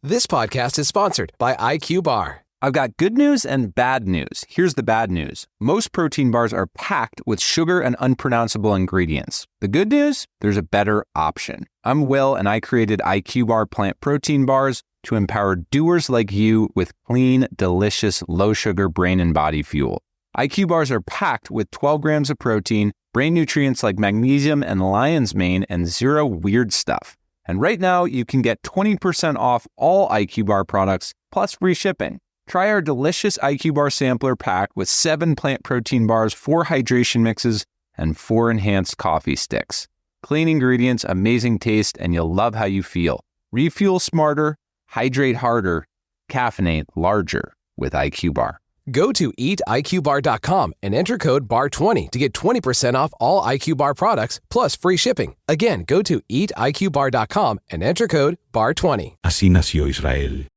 This podcast is sponsored by IQ Bar. I've got good news and bad news. Here's the bad news. Most protein bars are packed with sugar and unpronounceable ingredients. The good news? There's a better option. I'm Will, and I created IQ Bar plant protein bars to empower doers like you with clean, delicious, low-sugar brain and body fuel. IQ Bars are packed with 12 grams of protein, brain nutrients like magnesium and lion's mane, and zero weird stuff. And right now, you can get 20% off all IQ Bar products, plus free shipping. Try our delicious IQ Bar sampler pack with 7 plant protein bars, 4 hydration mixes, and 4 enhanced coffee sticks. Clean ingredients, amazing taste, and you'll love how you feel. Refuel smarter, hydrate harder, caffeinate larger with IQ Bar. Go to eatiqbar.com and enter code BAR20 to get 20% off all IQ Bar products, plus free shipping. Again, go to eatiqbar.com and enter code BAR20. Así nació Israel.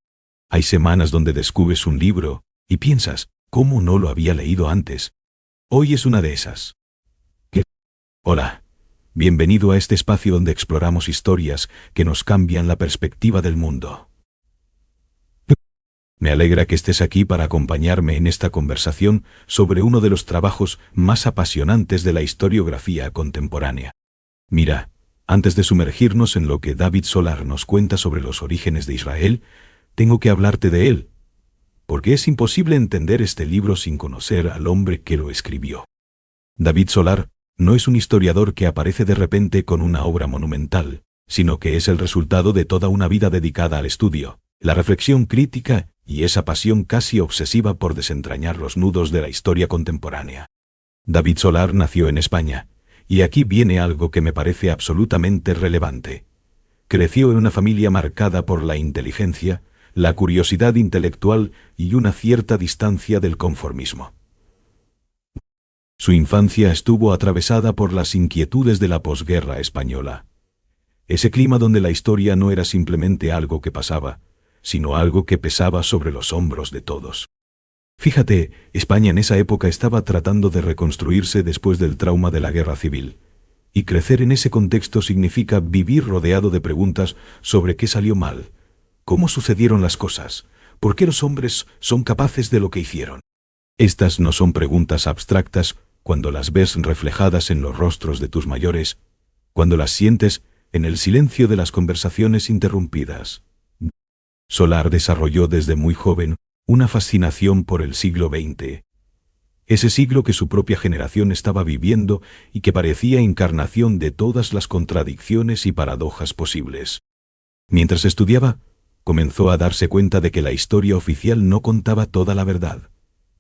Hay semanas donde descubres un libro y piensas, ¿cómo no lo había leído antes? Hoy es una de esas. ¿Qué? Hola. Bienvenido a este espacio donde exploramos historias que nos cambian la perspectiva del mundo. Me alegra que estés aquí para acompañarme en esta conversación sobre uno de los trabajos más apasionantes de la historiografía contemporánea. Mira, antes de sumergirnos en lo que David Solar nos cuenta sobre los orígenes de Israel, tengo que hablarte de él, porque es imposible entender este libro sin conocer al hombre que lo escribió. David Solar no es un historiador que aparece de repente con una obra monumental, sino que es el resultado de toda una vida dedicada al estudio, la reflexión crítica y esa pasión casi obsesiva por desentrañar los nudos de la historia contemporánea. David Solar nació en España, y aquí viene algo que me parece absolutamente relevante. Creció en una familia marcada por la inteligencia, la curiosidad intelectual y una cierta distancia del conformismo. Su infancia estuvo atravesada por las inquietudes de la posguerra española. Ese clima donde la historia no era simplemente algo que pasaba, sino algo que pesaba sobre los hombros de todos. Fíjate, España en esa época estaba tratando de reconstruirse después del trauma de la guerra civil, y crecer en ese contexto significa vivir rodeado de preguntas sobre qué salió mal, cómo sucedieron las cosas, por qué los hombres son capaces de lo que hicieron. Estas no son preguntas abstractas cuando las ves reflejadas en los rostros de tus mayores, cuando las sientes en el silencio de las conversaciones interrumpidas. Solar desarrolló desde muy joven una fascinación por el siglo XX, ese siglo que su propia generación estaba viviendo y que parecía encarnación de todas las contradicciones y paradojas posibles. Mientras estudiaba, comenzó a darse cuenta de que la historia oficial no contaba toda la verdad,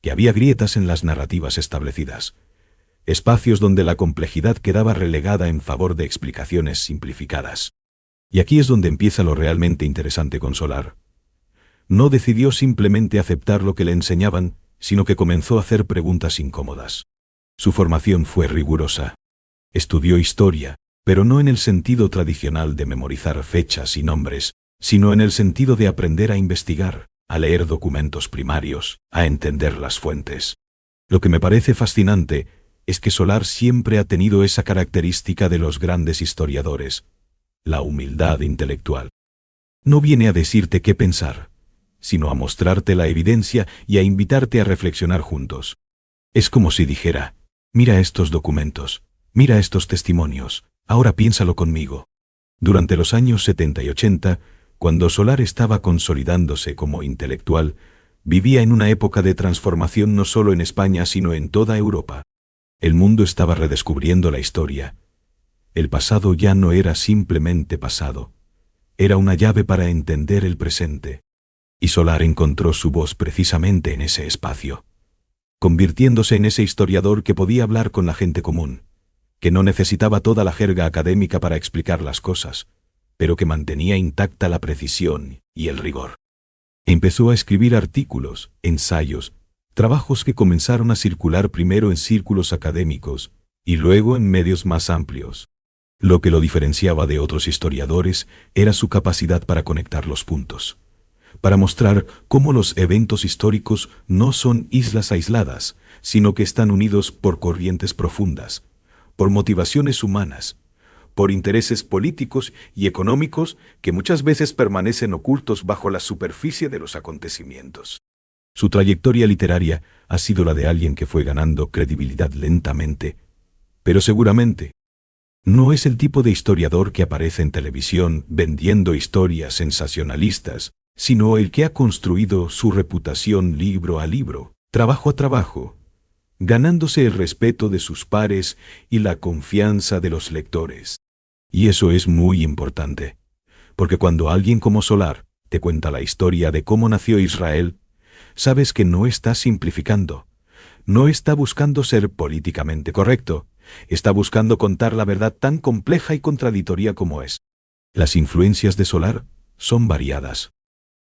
que había grietas en las narrativas establecidas, espacios donde la complejidad quedaba relegada en favor de explicaciones simplificadas. Y aquí es donde empieza lo realmente interesante con Solar. No decidió simplemente aceptar lo que le enseñaban, sino que comenzó a hacer preguntas incómodas. Su formación fue rigurosa. Estudió historia, pero no en el sentido tradicional de memorizar fechas y nombres, sino en el sentido de aprender a investigar, a leer documentos primarios, a entender las fuentes. Lo que me parece fascinante es que Solar siempre ha tenido esa característica de los grandes historiadores, la humildad intelectual. No viene a decirte qué pensar, sino a mostrarte la evidencia y a invitarte a reflexionar juntos. Es como si dijera, mira estos documentos, mira estos testimonios, ahora piénsalo conmigo. Durante los años 70 y 80, cuando Solar estaba consolidándose como intelectual, vivía en una época de transformación no solo en España sino en toda Europa. El mundo estaba redescubriendo la historia. El pasado ya no era simplemente pasado, era una llave para entender el presente. Y Solar encontró su voz precisamente en ese espacio, convirtiéndose en ese historiador que podía hablar con la gente común, que no necesitaba toda la jerga académica para explicar las cosas, pero que mantenía intacta la precisión y el rigor. Empezó a escribir artículos, ensayos, trabajos que comenzaron a circular primero en círculos académicos y luego en medios más amplios. Lo que lo diferenciaba de otros historiadores era su capacidad para conectar los puntos, para mostrar cómo los eventos históricos no son islas aisladas, sino que están unidos por corrientes profundas, por motivaciones humanas, por intereses políticos y económicos que muchas veces permanecen ocultos bajo la superficie de los acontecimientos. Su trayectoria literaria ha sido la de alguien que fue ganando credibilidad lentamente, pero seguramente. No es el tipo de historiador que aparece en televisión vendiendo historias sensacionalistas, sino el que ha construido su reputación libro a libro, trabajo a trabajo, ganándose el respeto de sus pares y la confianza de los lectores. Y eso es muy importante, porque cuando alguien como Solar te cuenta la historia de cómo nació Israel, sabes que no está simplificando, no está buscando ser políticamente correcto, está buscando contar la verdad tan compleja y contradictoria como es. Las influencias de Solar son variadas.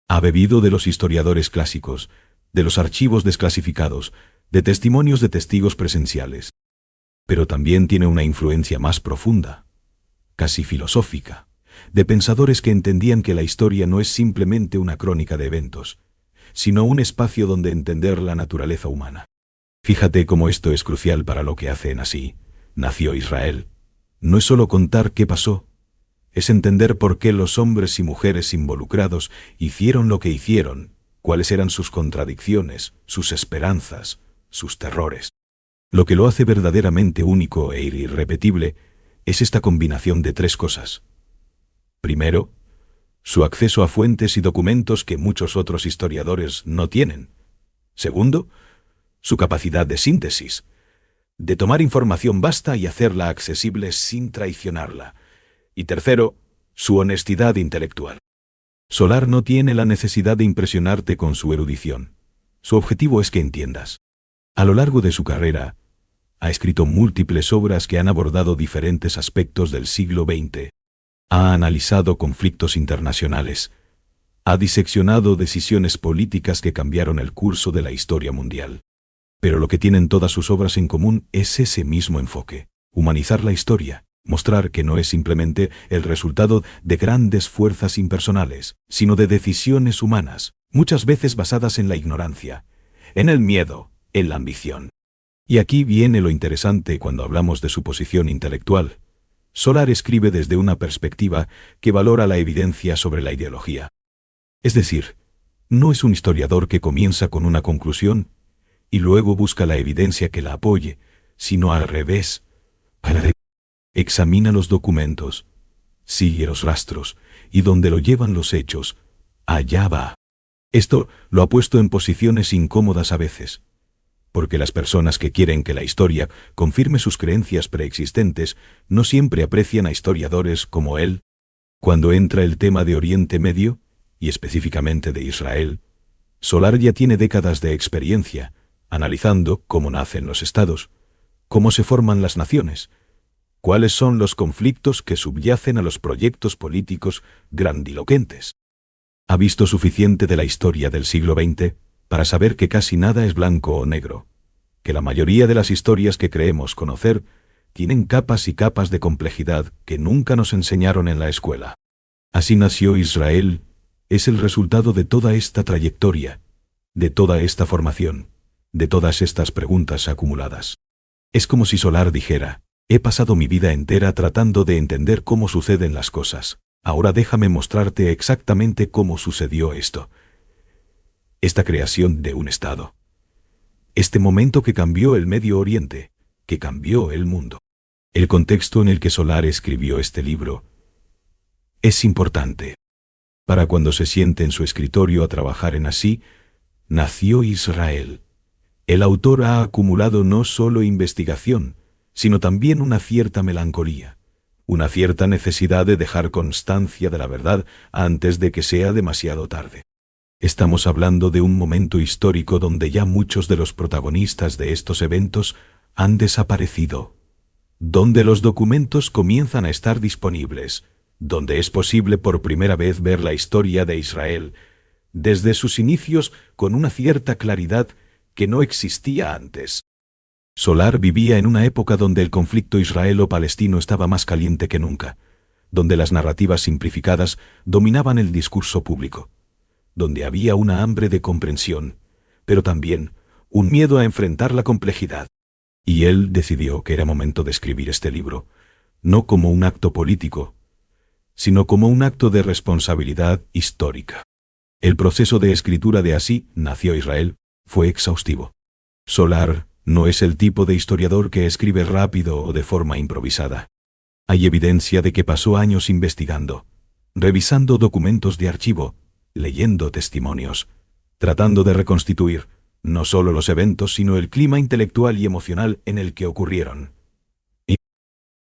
Ha bebido de los historiadores clásicos, de los archivos desclasificados, de testimonios de testigos presenciales. Pero también tiene una influencia más profunda, casi filosófica, de pensadores que entendían que la historia no es simplemente una crónica de eventos, sino un espacio donde entender la naturaleza humana. Fíjate cómo esto es crucial para lo que hace en Así nació Israel. No es solo contar qué pasó, es entender por qué los hombres y mujeres involucrados hicieron lo que hicieron, cuáles eran sus contradicciones, sus esperanzas, sus terrores. Lo que lo hace verdaderamente único e irrepetible es esta combinación de tres cosas. Primero, su acceso a fuentes y documentos que muchos otros historiadores no tienen. Segundo, su capacidad de síntesis, de tomar información vasta y hacerla accesible sin traicionarla. Y tercero, su honestidad intelectual. Solar no tiene la necesidad de impresionarte con su erudición. Su objetivo es que entiendas. A lo largo de su carrera, ha escrito múltiples obras que han abordado diferentes aspectos del siglo XX. Ha analizado conflictos internacionales. Ha diseccionado decisiones políticas que cambiaron el curso de la historia mundial. Pero lo que tienen todas sus obras en común es ese mismo enfoque: humanizar la historia, mostrar que no es simplemente el resultado de grandes fuerzas impersonales, sino de decisiones humanas, muchas veces basadas en la ignorancia, en el miedo, en la ambición. Y aquí viene lo interesante cuando hablamos de su posición intelectual. Solar escribe desde una perspectiva que valora la evidencia sobre la ideología. Es decir, no es un historiador que comienza con una conclusión y luego busca la evidencia que la apoye, sino al revés. Examina los documentos, sigue los rastros, y donde lo llevan los hechos, allá va. Esto lo ha puesto en posiciones incómodas a veces, porque las personas que quieren que la historia confirme sus creencias preexistentes no siempre aprecian a historiadores como él. Cuando entra el tema de Oriente Medio, y específicamente de Israel, Solar ya tiene décadas de experiencia, analizando cómo nacen los estados, cómo se forman las naciones, cuáles son los conflictos que subyacen a los proyectos políticos grandilocuentes. Ha visto suficiente de la historia del siglo XX para saber que casi nada es blanco o negro, que la mayoría de las historias que creemos conocer tienen capas y capas de complejidad que nunca nos enseñaron en la escuela. Así nació Israel es el resultado de toda esta trayectoria, de toda esta formación, de todas estas preguntas acumuladas. Es como si Solar dijera: he pasado mi vida entera tratando de entender cómo suceden las cosas. Ahora déjame mostrarte exactamente cómo sucedió esto. Esta creación de un Estado. Este momento que cambió el Medio Oriente, que cambió el mundo. El contexto en el que Solar escribió este libro es importante. Para cuando se siente en su escritorio a trabajar en Así nació Israel, el autor ha acumulado no solo investigación, sino también una cierta melancolía, una cierta necesidad de dejar constancia de la verdad antes de que sea demasiado tarde. Estamos hablando de un momento histórico donde ya muchos de los protagonistas de estos eventos han desaparecido, donde los documentos comienzan a estar disponibles, donde es posible por primera vez ver la historia de Israel desde sus inicios con una cierta claridad que no existía antes. Solar vivía en una época donde el conflicto israelo-palestino estaba más caliente que nunca, donde las narrativas simplificadas dominaban el discurso público, donde había una hambre de comprensión, pero también un miedo a enfrentar la complejidad. Y él decidió que era momento de escribir este libro, no como un acto político, sino como un acto de responsabilidad histórica. El proceso de escritura de Así nació Israel fue exhaustivo. Solar no es el tipo de historiador que escribe rápido o de forma improvisada. Hay evidencia de que pasó años investigando, revisando documentos de archivo, leyendo testimonios, tratando de reconstituir no solo los eventos, sino el clima intelectual y emocional en el que ocurrieron. Y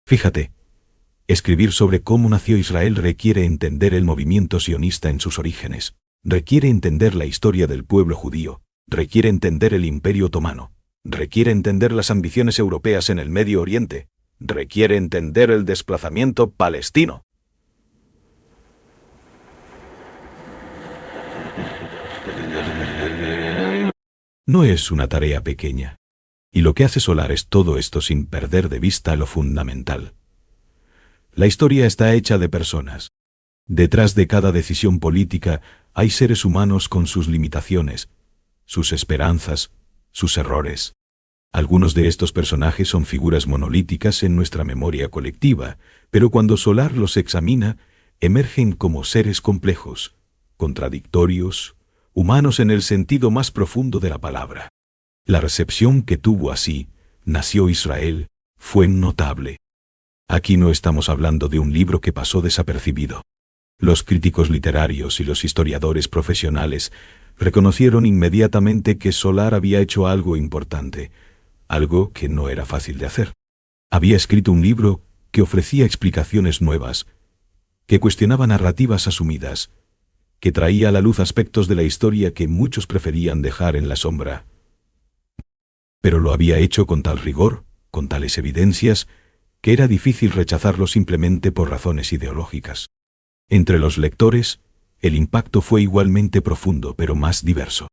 fíjate, escribir sobre cómo nació Israel requiere entender el movimiento sionista en sus orígenes, requiere entender la historia del pueblo judío, requiere entender el Imperio Otomano, requiere entender las ambiciones europeas en el Medio Oriente, requiere entender el desplazamiento palestino. No es una tarea pequeña, y lo que hace Solar es todo esto sin perder de vista lo fundamental. La historia está hecha de personas. Detrás de cada decisión política hay seres humanos con sus limitaciones, sus esperanzas, sus errores. Algunos de estos personajes son figuras monolíticas en nuestra memoria colectiva, pero cuando Solar los examina, emergen como seres complejos, contradictorios, humanos en el sentido más profundo de la palabra. La recepción que tuvo Así nació Israel fue notable. Aquí no estamos hablando de un libro que pasó desapercibido. Los críticos literarios y los historiadores profesionales reconocieron inmediatamente que Solar había hecho algo importante, algo que no era fácil de hacer. Había escrito un libro que ofrecía explicaciones nuevas, que cuestionaba narrativas asumidas, que traía a la luz aspectos de la historia que muchos preferían dejar en la sombra. Pero lo había hecho con tal rigor, con tales evidencias, que era difícil rechazarlo simplemente por razones ideológicas. Entre los lectores, el impacto fue igualmente profundo, pero más diverso.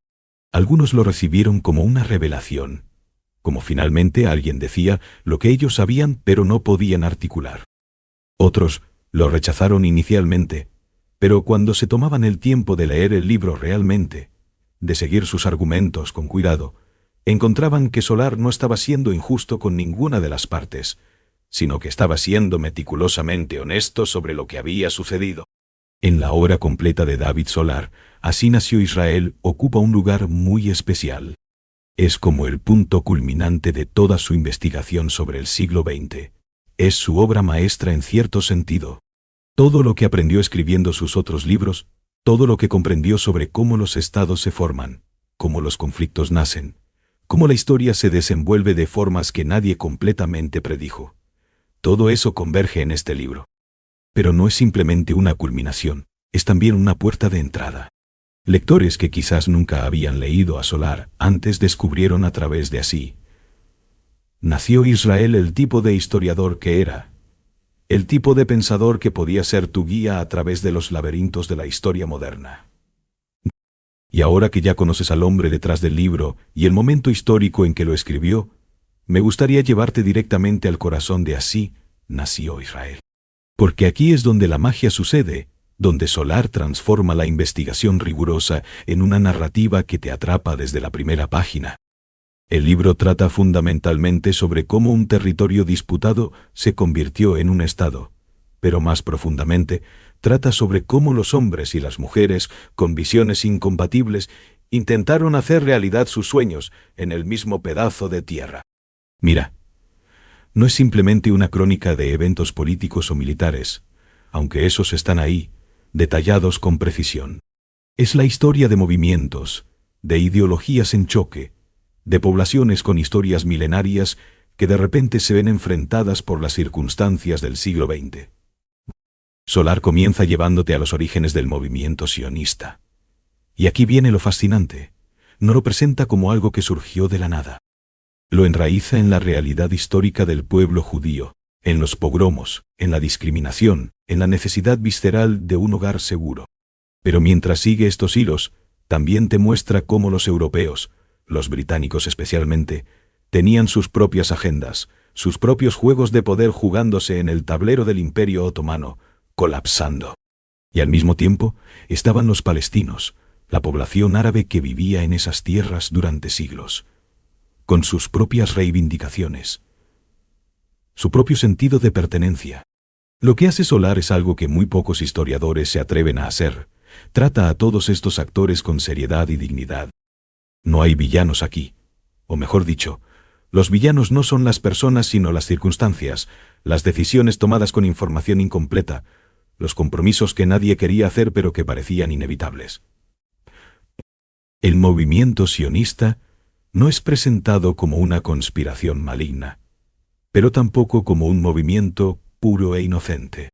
Algunos lo recibieron como una revelación, como finalmente alguien decía lo que ellos sabían pero no podían articular. Otros lo rechazaron inicialmente, pero cuando se tomaban el tiempo de leer el libro realmente, de seguir sus argumentos con cuidado, encontraban que Solar no estaba siendo injusto con ninguna de las partes, sino que estaba siendo meticulosamente honesto sobre lo que había sucedido. En la obra completa de David Solar, Así nació Israel ocupa un lugar muy especial. Es como el punto culminante de toda su investigación sobre el siglo XX. Es su obra maestra en cierto sentido. Todo lo que aprendió escribiendo sus otros libros, todo lo que comprendió sobre cómo los estados se forman, cómo los conflictos nacen, cómo la historia se desenvuelve de formas que nadie completamente predijo. Todo eso converge en este libro. Pero no es simplemente una culminación, es también una puerta de entrada. Lectores que quizás nunca habían leído a Solar antes descubrieron a través de Así. Nació Israel el tipo de historiador que era, el tipo de pensador que podía ser tu guía a través de los laberintos de la historia moderna. Y ahora que ya conoces al hombre detrás del libro y el momento histórico en que lo escribió, me gustaría llevarte directamente al corazón de Así nació Israel. Porque aquí es donde la magia sucede, donde Solar transforma la investigación rigurosa en una narrativa que te atrapa desde la primera página. El libro trata fundamentalmente sobre cómo un territorio disputado se convirtió en un estado, pero más profundamente trata sobre cómo los hombres y las mujeres, con visiones incompatibles, intentaron hacer realidad sus sueños en el mismo pedazo de tierra. Mira, no es simplemente una crónica de eventos políticos o militares, aunque esos están ahí, detallados con precisión. Es la historia de movimientos, de ideologías en choque, de poblaciones con historias milenarias que de repente se ven enfrentadas por las circunstancias del siglo XX. Solar comienza llevándote a los orígenes del movimiento sionista. Y aquí viene lo fascinante. No lo presenta como algo que surgió de la nada. Lo enraiza en la realidad histórica del pueblo judío, en los pogromos, en la discriminación, en la necesidad visceral de un hogar seguro. Pero mientras sigue estos hilos, también te muestra cómo los europeos, los británicos especialmente, tenían sus propias agendas, sus propios juegos de poder jugándose en el tablero del Imperio Otomano, colapsando. Y al mismo tiempo estaban los palestinos, la población árabe que vivía en esas tierras durante siglos, con sus propias reivindicaciones. su propio sentido de pertenencia. Lo que hace Solar es algo que muy pocos historiadores se atreven a hacer. Trata a todos estos actores con seriedad y dignidad. No hay villanos aquí. O mejor dicho, los villanos no son las personas sino las circunstancias, las decisiones tomadas con información incompleta, los compromisos que nadie quería hacer pero que parecían inevitables. El movimiento sionista no es presentado como una conspiración maligna, pero tampoco como un movimiento puro e inocente.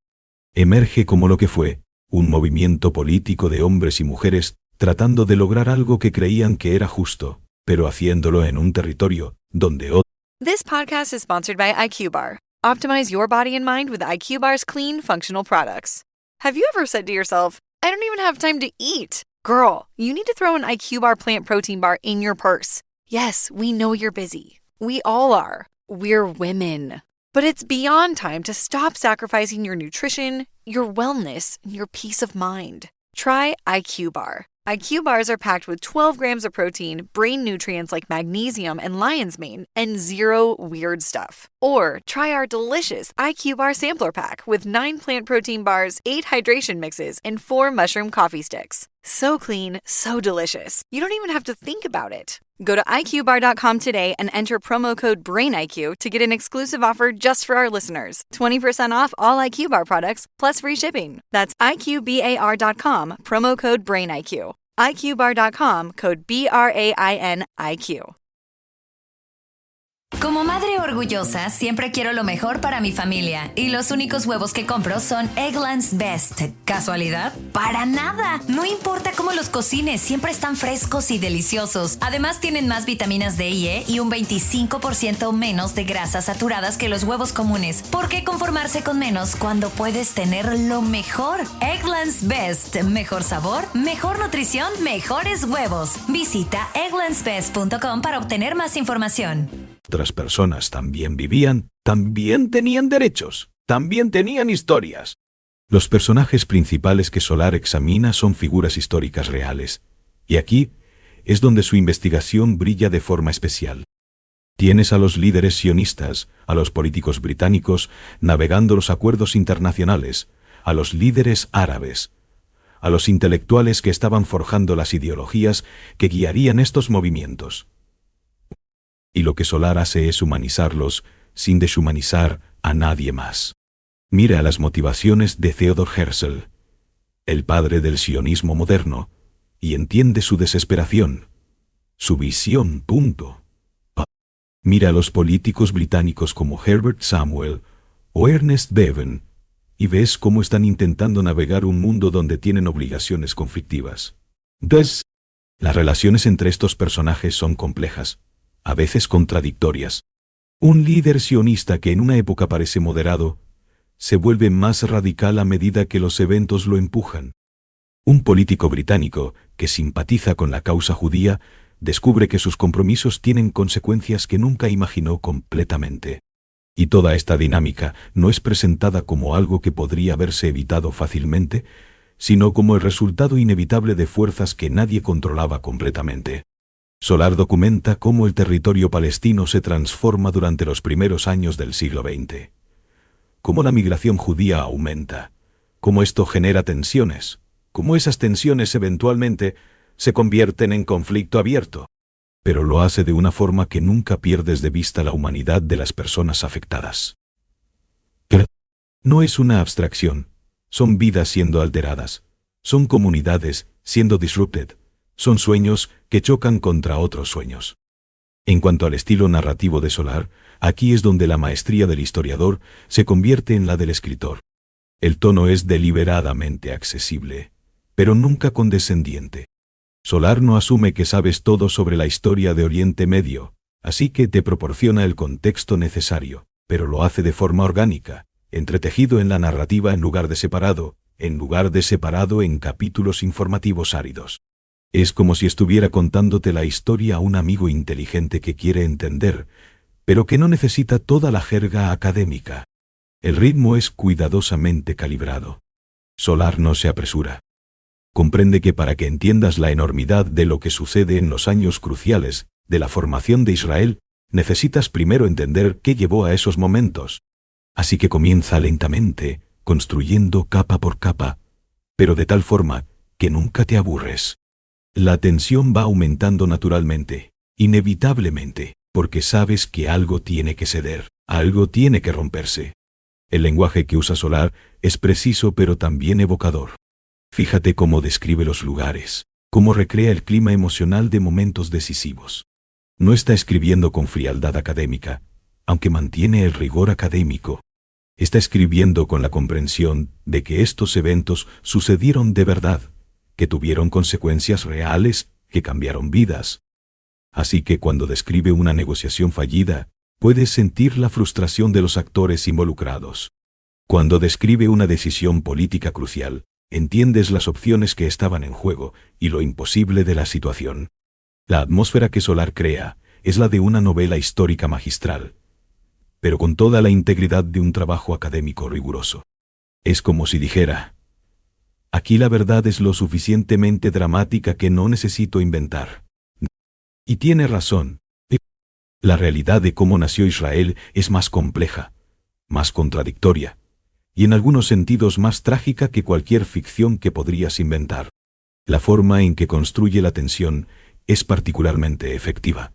Emerge como lo que fue, un movimiento político de hombres y mujeres tratando de lograr algo que creían que era justo, pero haciéndolo en un territorio donde otros. This podcast is sponsored by IQ Bar. Optimize your body and mind with IQ Bar's clean, functional products. Have you ever said to yourself, I don't even have time to eat? Girl, you need to throw an IQ Bar plant protein bar in your purse. Yes, we know you're busy. We all are. We're women. But it's beyond time to stop sacrificing your nutrition, your wellness, and your peace of mind. Try IQ Bar. IQ Bars are packed with 12 grams of protein, brain nutrients like magnesium and lion's mane, and zero weird stuff. Or try our delicious IQ Bar Sampler Pack with 9 plant protein bars, 8 hydration mixes, and 4 mushroom coffee sticks. So clean, so delicious. You don't even have to think about it. Go to IQBar.com today and enter promo code BRAINIQ to get an exclusive offer just for our listeners. 20% off all IQ Bar products, plus free shipping. That's IQBAR.com, promo code BRAINIQ. IQBar.com, code BRAINIQ. Como madre orgullosa, siempre quiero lo mejor para mi familia. Y los únicos huevos que compro son Eggland's Best. ¿Casualidad? ¡Para nada! No importa cómo los cocines, siempre están frescos y deliciosos. Además, tienen más vitaminas D y E y un 25% menos de grasas saturadas que los huevos comunes. ¿Por qué conformarse con menos cuando puedes tener lo mejor? Eggland's Best. Mejor sabor, mejor nutrición, mejores huevos. Visita egglandsbest.com para obtener más información. Otras personas también vivían, también tenían derechos, también tenían historias. Los personajes principales que Solar examina son figuras históricas reales, y aquí es donde su investigación brilla de forma especial. Tienes a los líderes sionistas, a los políticos británicos navegando los acuerdos internacionales, a los líderes árabes, a los intelectuales que estaban forjando las ideologías que guiarían estos movimientos. Y lo que Solar hace es humanizarlos sin deshumanizar a nadie más. Mira las motivaciones de Theodor Herzl, el padre del sionismo moderno, y entiende su desesperación, su visión, punto. Mira a los políticos británicos como Herbert Samuel o Ernest Bevin, y ves cómo están intentando navegar un mundo donde tienen obligaciones conflictivas. Las relaciones entre estos personajes son complejas, a veces contradictorias. Un líder sionista que en una época parece moderado, se vuelve más radical a medida que los eventos lo empujan. Un político británico que simpatiza con la causa judía descubre que sus compromisos tienen consecuencias que nunca imaginó completamente. Y toda esta dinámica no es presentada como algo que podría haberse evitado fácilmente, sino como el resultado inevitable de fuerzas que nadie controlaba completamente. Solar documenta cómo el territorio palestino se transforma durante los primeros años del siglo XX, cómo la migración judía aumenta, cómo esto genera tensiones, cómo esas tensiones eventualmente se convierten en conflicto abierto, pero lo hace de una forma que nunca pierdes de vista la humanidad de las personas afectadas. No es una abstracción, son vidas siendo alteradas, son comunidades siendo disrupted, son sueños que chocan contra otros sueños. En cuanto al estilo narrativo de Solar, aquí es donde la maestría del historiador se convierte en la del escritor. El tono es deliberadamente accesible, pero nunca condescendiente. Solar no asume que sabes todo sobre la historia de Oriente Medio, así que te proporciona el contexto necesario, pero lo hace de forma orgánica, entretejido en la narrativa en lugar de separado en capítulos informativos áridos. Es como si estuviera contándote la historia a un amigo inteligente que quiere entender, pero que no necesita toda la jerga académica. El ritmo es cuidadosamente calibrado. Solar no se apresura. Comprende que para que entiendas la enormidad de lo que sucede en los años cruciales de la formación de Israel, necesitas primero entender qué llevó a esos momentos, Así que comienza lentamente, construyendo capa por capa, pero de tal forma que nunca te aburres. La tensión va aumentando naturalmente, inevitablemente, porque sabes que algo tiene que ceder, algo tiene que romperse. El lenguaje que usa Solar es preciso pero también evocador. Fíjate cómo describe los lugares, cómo recrea el clima emocional de momentos decisivos. No está escribiendo con frialdad académica, aunque mantiene el rigor académico. Está escribiendo con la comprensión de que estos eventos sucedieron de verdad, que tuvieron consecuencias reales, que cambiaron vidas. Así que cuando describe una negociación fallida, puedes sentir la frustración de los actores involucrados. Cuando describe una decisión política crucial, entiendes las opciones que estaban en juego y lo imposible de la situación. La atmósfera que Solar crea es la de una novela histórica magistral, pero con toda la integridad de un trabajo académico riguroso. Es como si dijera: aquí la verdad es lo suficientemente dramática que no necesito inventar. Y tiene razón. La realidad de cómo nació Israel es más compleja, más contradictoria, y en algunos sentidos más trágica que cualquier ficción que podrías inventar. La forma en que construye la tensión es particularmente efectiva.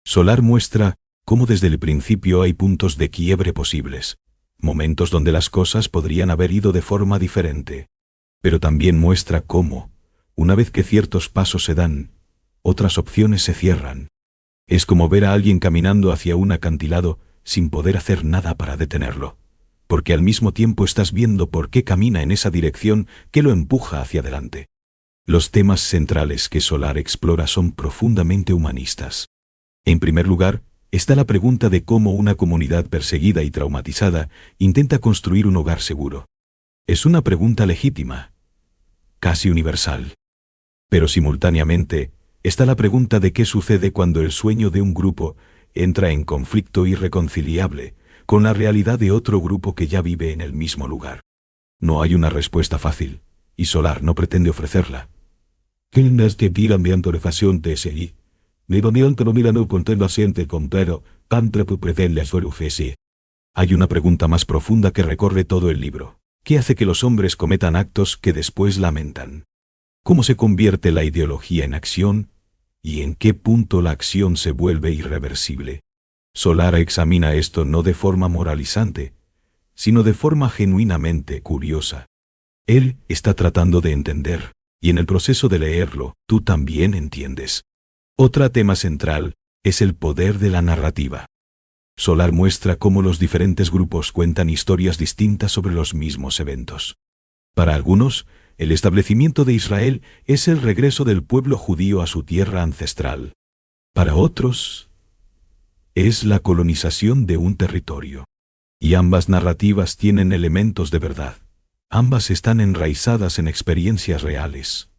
Solar muestra cómo desde el principio hay puntos de quiebre posibles, momentos donde las cosas podrían haber ido de forma diferente, pero también muestra cómo, una vez que ciertos pasos se dan, otras opciones se cierran. Es como ver a alguien caminando hacia un acantilado sin poder hacer nada para detenerlo, porque al mismo tiempo estás viendo por qué camina en esa dirección que lo empuja hacia adelante. Los temas centrales que Solar explora son profundamente humanistas. En primer lugar, está la pregunta de cómo una comunidad perseguida y traumatizada intenta construir un hogar seguro. Es una pregunta legítima, casi universal. Pero simultáneamente, está la pregunta de qué sucede cuando el sueño de un grupo entra en conflicto irreconciliable con la realidad de otro grupo que ya vive en el mismo lugar. No hay una respuesta fácil, y Solar no pretende ofrecerla. Hay una pregunta más profunda que recorre todo el libro. ¿Qué hace que los hombres cometan actos que después lamentan? ¿Cómo se convierte la ideología en acción? ¿Y en qué punto la acción se vuelve irreversible? Solar examina esto no de forma moralizante, sino de forma genuinamente curiosa. Él está tratando de entender, y en el proceso de leerlo, tú también entiendes. Otro tema central es el poder de la narrativa. Solar muestra cómo los diferentes grupos cuentan historias distintas sobre los mismos eventos. Para algunos, el establecimiento de Israel es el regreso del pueblo judío a su tierra ancestral. Para otros, es la colonización de un territorio. Y ambas narrativas tienen elementos de verdad. Ambas están enraizadas en experiencias reales.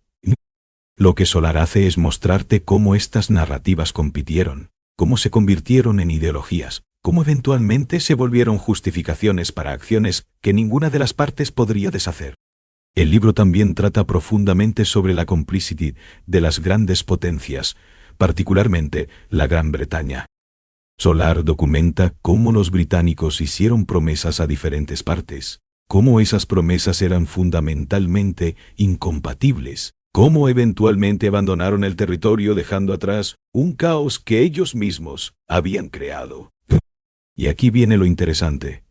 Lo que Solar hace es mostrarte cómo estas narrativas compitieron, cómo se convirtieron en ideologías, cómo eventualmente se volvieron justificaciones para acciones que ninguna de las partes podría deshacer. El libro también trata profundamente sobre la complicidad de las grandes potencias, particularmente la Gran Bretaña. Solar documenta cómo los británicos hicieron promesas a diferentes partes, cómo esas promesas eran fundamentalmente incompatibles, cómo eventualmente abandonaron el territorio dejando atrás un caos que ellos mismos habían creado. Y aquí viene lo interesante.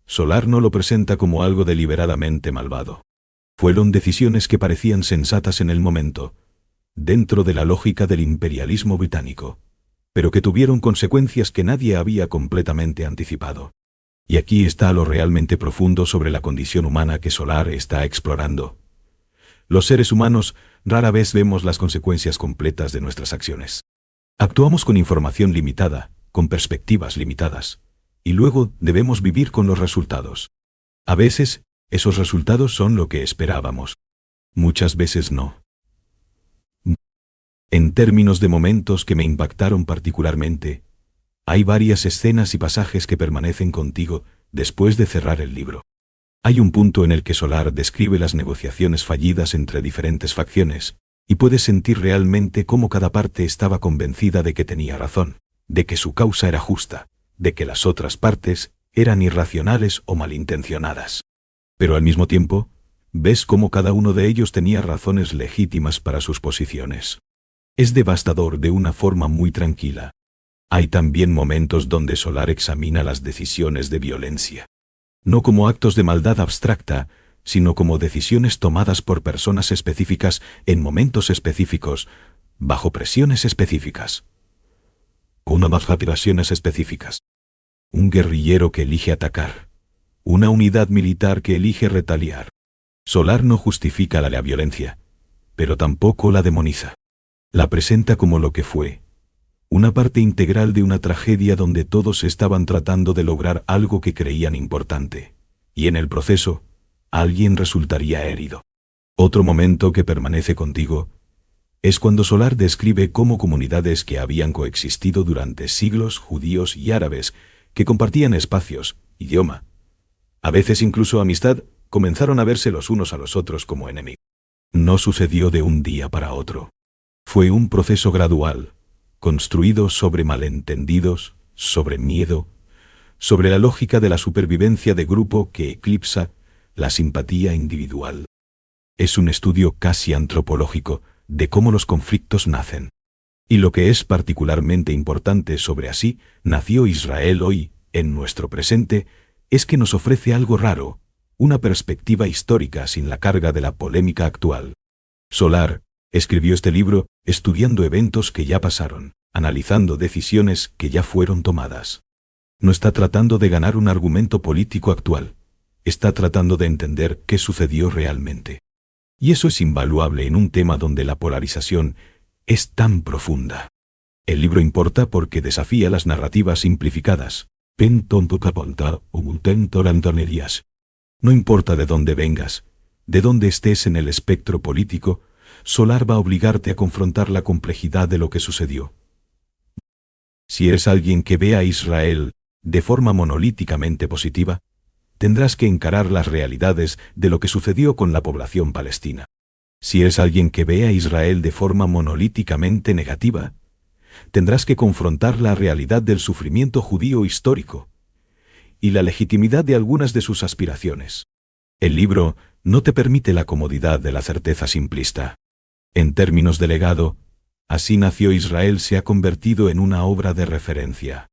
Solar no lo presenta como algo deliberadamente malvado. Fueron decisiones que parecían sensatas en el momento, dentro de la lógica del imperialismo británico, pero que tuvieron consecuencias que nadie había completamente anticipado. Y aquí está lo realmente profundo sobre la condición humana que Solar está explorando. Los seres humanos rara vez vemos las consecuencias completas de nuestras acciones. Actuamos con información limitada, con perspectivas limitadas, y luego debemos vivir con los resultados. A veces, esos resultados son lo que esperábamos. Muchas veces no. En términos de momentos que me impactaron particularmente, hay varias escenas y pasajes que permanecen contigo después de cerrar el libro. Hay un punto en el que Solar describe las negociaciones fallidas entre diferentes facciones, y puedes sentir realmente cómo cada parte estaba convencida de que tenía razón, de que su causa era justa, de que las otras partes eran irracionales o malintencionadas. Pero al mismo tiempo, ves cómo cada uno de ellos tenía razones legítimas para sus posiciones. Es devastador de una forma muy tranquila. Hay también momentos donde Solar examina las decisiones de violencia, no como actos de maldad abstracta, sino como decisiones tomadas por personas específicas en momentos específicos, bajo presiones específicas. Bajo presiones específicas. Un guerrillero que elige atacar. Una unidad militar que elige retaliar. Solar no justifica la violencia, pero tampoco la demoniza. La presenta como lo que fue. Una parte integral de una tragedia donde todos estaban tratando de lograr algo que creían importante. Y en el proceso, alguien resultaría herido. Otro momento que permanece contigo es cuando Solar describe cómo comunidades que habían coexistido durante siglos, judíos y árabes, que compartían espacios, idioma, a veces incluso amistad, comenzaron a verse los unos a los otros como enemigos. No sucedió de un día para otro. Fue un proceso gradual, construido sobre malentendidos, sobre miedo, sobre la lógica de la supervivencia de grupo que eclipsa la simpatía individual. Es un estudio casi antropológico de cómo los conflictos nacen. Y lo que es particularmente importante sobre así nació Israel hoy, en nuestro presente, es que nos ofrece algo raro, una perspectiva histórica sin la carga de la polémica actual. Solar escribió este libro estudiando eventos que ya pasaron, analizando decisiones que ya fueron tomadas. No está tratando de ganar un argumento político actual, está tratando de entender qué sucedió realmente. Y eso es invaluable en un tema donde la polarización es tan profunda. El libro importa porque desafía las narrativas simplificadas. No importa de dónde vengas, de dónde estés en el espectro político, Solar va a obligarte a confrontar la complejidad de lo que sucedió. Si eres alguien que ve a Israel de forma monolíticamente positiva, tendrás que encarar las realidades de lo que sucedió con la población palestina. Si eres alguien que ve a Israel de forma monolíticamente negativa, tendrás que confrontar la realidad del sufrimiento judío histórico y la legitimidad de algunas de sus aspiraciones. El libro no te permite la comodidad de la certeza simplista. En términos de legado, Así nació Israel se ha convertido en una obra de referencia.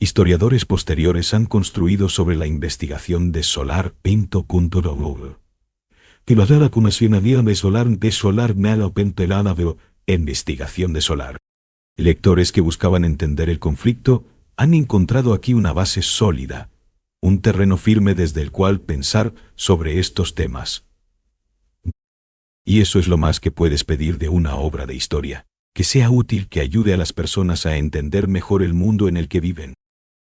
Historiadores posteriores han construido sobre la investigación de Solar. Que la rara conocida de Solar Nala Pentelana de investigación de Solar. Lectores que buscaban entender el conflicto han encontrado aquí una base sólida, un terreno firme desde el cual pensar sobre estos temas. Y eso es lo más que puedes pedir de una obra de historia, que sea útil, que ayude a las personas a entender mejor el mundo en el que viven.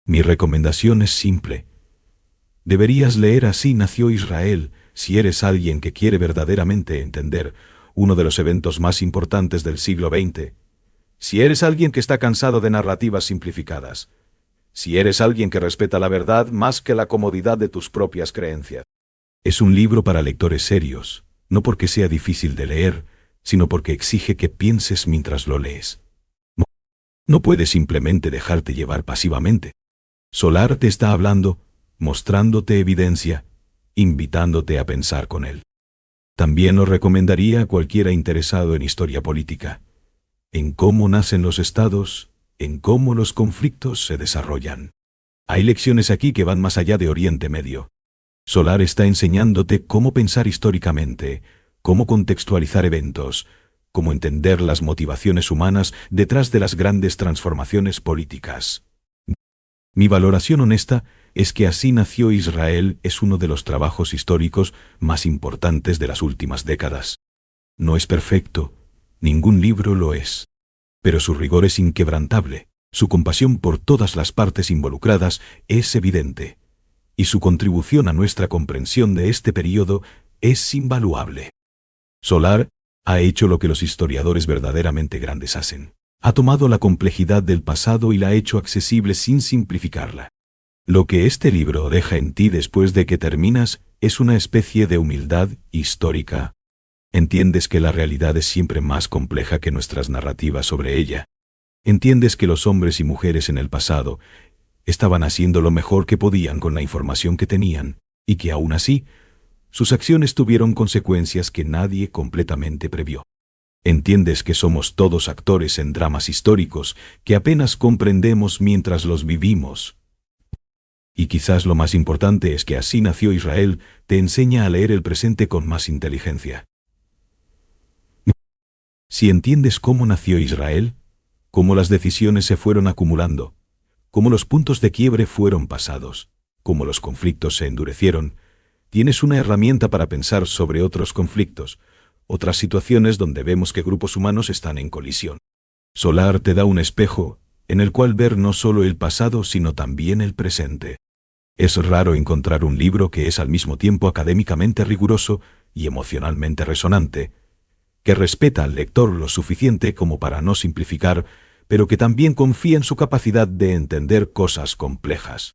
Mi recomendación es simple. Deberías leer Así nació Israel si eres alguien que quiere verdaderamente entender uno de los eventos más importantes del siglo XX. Si eres alguien que está cansado de narrativas simplificadas. Si eres alguien que respeta la verdad más que la comodidad de tus propias creencias. Es un libro para lectores serios, no porque sea difícil de leer, sino porque exige que pienses mientras lo lees. No puedes simplemente dejarte llevar pasivamente. Solar te está hablando, mostrándote evidencia, invitándote a pensar con él. También lo recomendaría a cualquiera interesado en historia política, en cómo nacen los estados, en cómo los conflictos se desarrollan. Hay lecciones aquí que van más allá de Oriente Medio. Solar está enseñándote cómo pensar históricamente, cómo contextualizar eventos, cómo entender las motivaciones humanas detrás de las grandes transformaciones políticas. Mi valoración honesta es que Así nació Israel es uno de los trabajos históricos más importantes de las últimas décadas. No es perfecto, ningún libro lo es. Pero su rigor es inquebrantable, su compasión por todas las partes involucradas es evidente, y su contribución a nuestra comprensión de este período es invaluable. Solar ha hecho lo que los historiadores verdaderamente grandes hacen. Ha tomado la complejidad del pasado y la ha hecho accesible sin simplificarla. Lo que este libro deja en ti después de que terminas es una especie de humildad histórica. Entiendes que la realidad es siempre más compleja que nuestras narrativas sobre ella. Entiendes que los hombres y mujeres en el pasado Estaban haciendo lo mejor que podían con la información que tenían, y que aún así, sus acciones tuvieron consecuencias que nadie completamente previó. Entiendes que somos todos actores en dramas históricos que apenas comprendemos mientras los vivimos. Y quizás lo más importante es que Así nació Israel te enseña a leer el presente con más inteligencia. Si entiendes cómo nació Israel, cómo las decisiones se fueron acumulando, cómo los puntos de quiebre fueron pasados, cómo los conflictos se endurecieron, tienes una herramienta para pensar sobre otros conflictos, otras situaciones donde vemos que grupos humanos están en colisión. Solar te da un espejo en el cual ver no solo el pasado, sino también el presente. Es raro encontrar un libro que es al mismo tiempo académicamente riguroso y emocionalmente resonante, que respeta al lector lo suficiente como para no simplificar, pero que también confía en su capacidad de entender cosas complejas.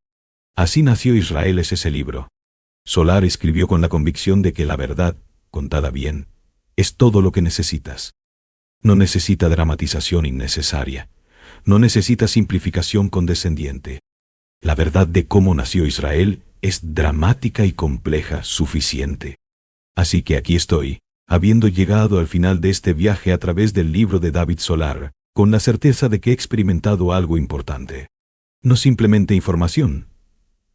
Así nació Israel es ese libro. Solar escribió con la convicción de que la verdad, contada bien, es todo lo que necesitas. No necesita dramatización innecesaria. No necesita simplificación condescendiente. La verdad de cómo nació Israel es dramática y compleja suficiente. Así que aquí estoy, habiendo llegado al final de este viaje a través del libro de David Solar, con la certeza de que he experimentado algo importante. No simplemente información,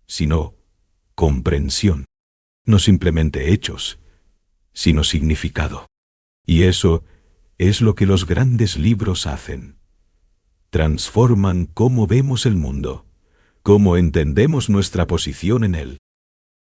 sino comprensión. No simplemente hechos, sino significado. Y eso es lo que los grandes libros hacen. Transforman cómo vemos el mundo, cómo entendemos nuestra posición en él.